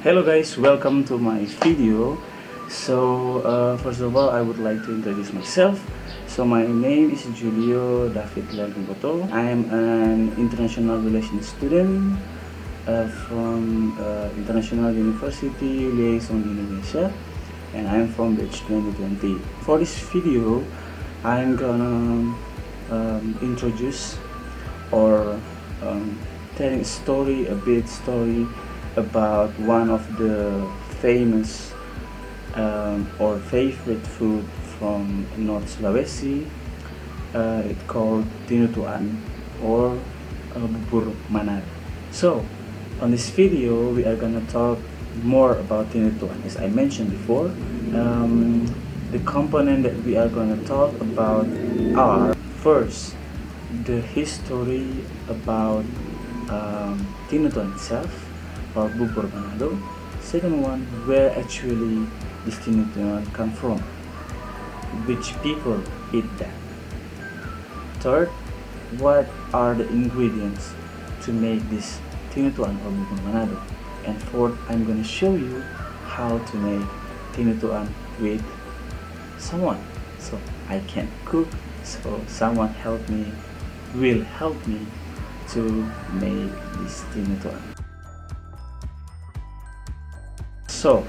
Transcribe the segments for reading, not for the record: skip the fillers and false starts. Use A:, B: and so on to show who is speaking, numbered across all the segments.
A: Hello guys, welcome to my video. First of all, I would like to introduce myself. So my name is Julio David Lelengboto. I am an international relations student from International University Liaison Indonesia, and I am from batch 2020. For this video, I'm gonna introduce or telling a bit story about one of the famous or favorite food from North Sulawesi. It's called Tinutuan or bubur Manado. So on this video we are gonna talk more about Tinutuan. As I mentioned before, the component that we are gonna talk about are first the history about Tinutuan itself or bubur Manado. Second one, where actually this Tinutuan come from, which people eat that. Third, what are the ingredients to make this Tinutuan or bubur Manado. And fourth, I'm gonna show you how to make Tinutuan with someone. So I can't cook, so someone will help me to make this Tinutuan. So,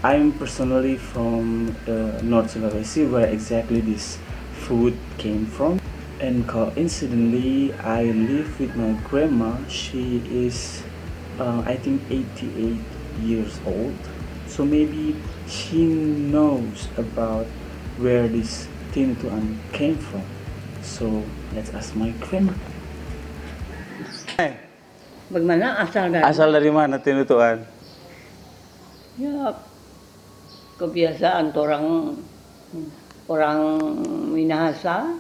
A: I'm personally from North Sulawesi, where exactly this food came from. And coincidentally, I live with my grandma. She is, I think, 88 years old. So maybe she knows about where this Tinutuan came from. So let's ask my grandma.
B: Bagaimana
A: Asal dari mana Tinutuan?
B: Ya, kebiasaan orang Minahasa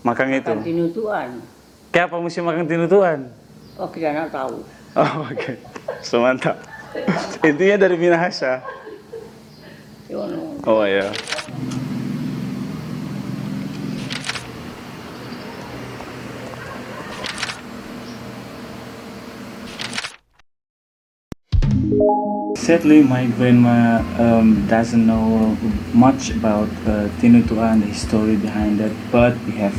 A: Makan
B: makan
A: itu.
B: Tinutuan.
A: Kenapa mesti makan Tinutuan?
B: Oh, kita nggak tahu.
A: Oh, oke. So, mantap. Intinya dari Minahasa.
B: Yono.
A: Oh ya. Sadly, my grandma doesn't know much about Tinutuan, the history behind it, but we have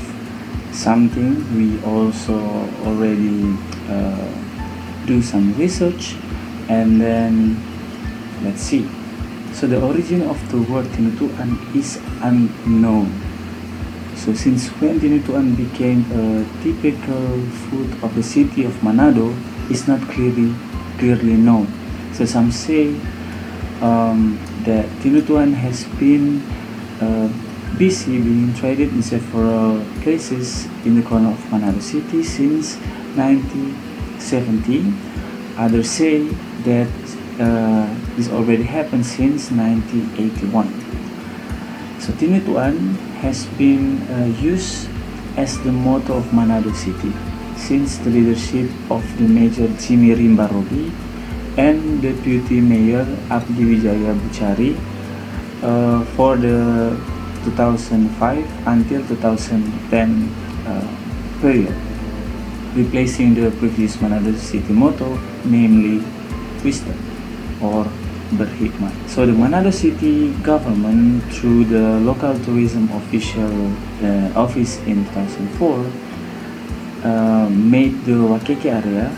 A: something. We also already do some research, and then let's see. So the origin of the word Tinutuan is unknown. So since when Tinutuan became a typical food of the city of Manado is not clearly known. So some say that Tinutuan has been busy being traded in several places in the corner of Manado city since 1917. Others say that this already happened since 1981. So Tinutuan has been used as the motto of Manado city since the leadership of the Major Jimmy Rimbarobi and Deputy Mayor Abdi Wijaya Buchari for the 2005 until 2010 period, replacing the previous Manado city motto, namely wisdom or berhikmat. So the Manado city government, through the local tourism official office in 2004, made the Wakeke area,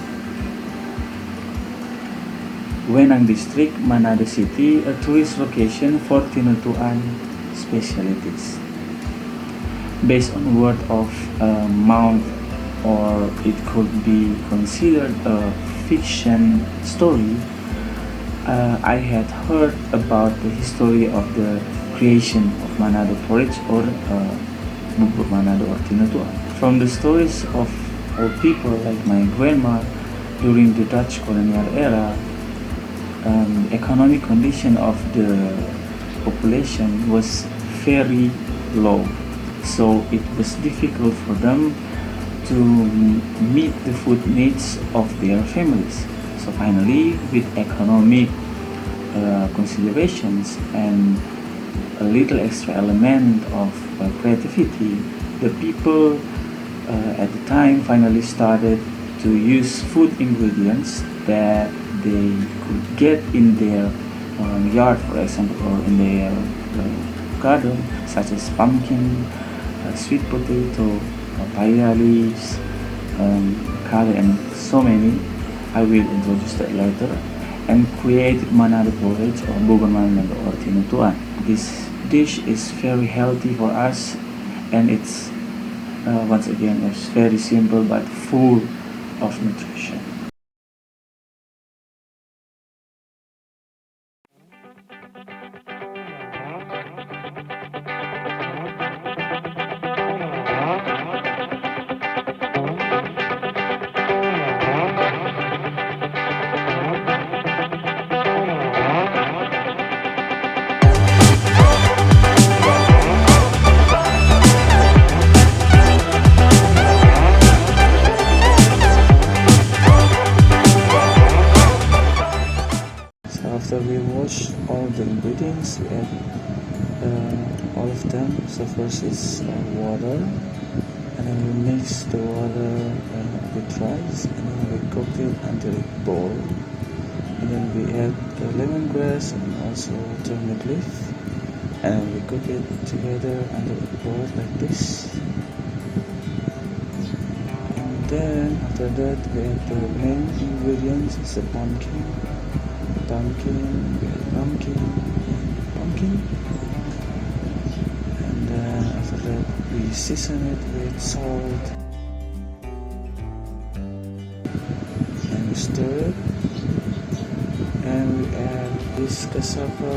A: Wenang District, Manado City, a tourist location for Tinutuan specialties. Based on word of mouth, or it could be considered a fiction story, I had heard about the history of the creation of Manado Porridge or bubur Manado or Tinutuan. From the stories of old people like my grandma during the Dutch colonial era, economic condition of the population was very low, so it was difficult for them to meet the food needs of their families. So finally, with economic considerations and a little extra element of creativity, the people at the time finally started to use food ingredients that they could get in their yard, for example, or in their garden, such as pumpkin, sweet potato, papaya leaves, curry, and so many. I will introduce that later, and create Manado porridge or bubur Manado or Tinutuan. This dish is very healthy for us, and it's once again it's very simple but full of nutrition. After we wash all the ingredients, we add all of them. So first is water, and then we mix the water with rice, and then we cook it until it boils. And then we add the lemongrass and also turmeric leaf, and then we cook it together until it boils like this. And then after that we add the main ingredients, is the pumpkin, and then after that we season it with salt, and we stir it, and we add this cassava,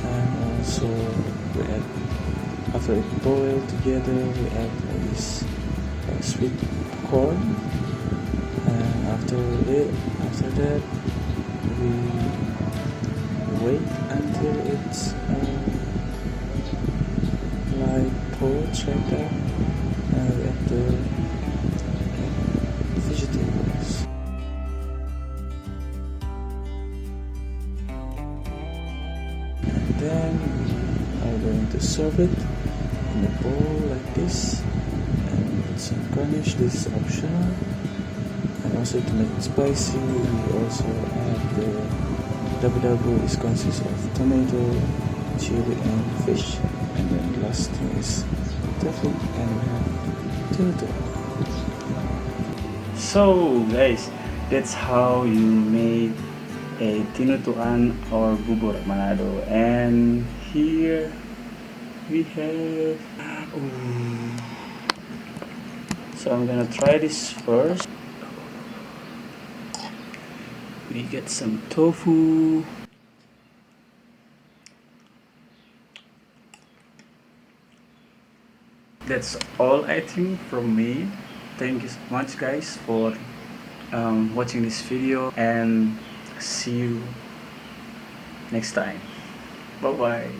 A: and also we add, after it boiled together, we add this sweet corn, and after that we wait until it's like porridge like that, and we add the vegetables. And then we are going to serve it in a bowl like this, and with some garnish. This is optional. And also to make it spicy, we also add the dabu-dabu, which consists of tomato, chili, and fish. And then the last thing is tofu, and we have Tinutuan. So guys, that's how you made a Tinutuan or bubur Manado. And here we have, so I'm gonna try this first. We get some tofu. That's all I think from me. Thank you so much guys for watching this video, and see you next time. Bye bye.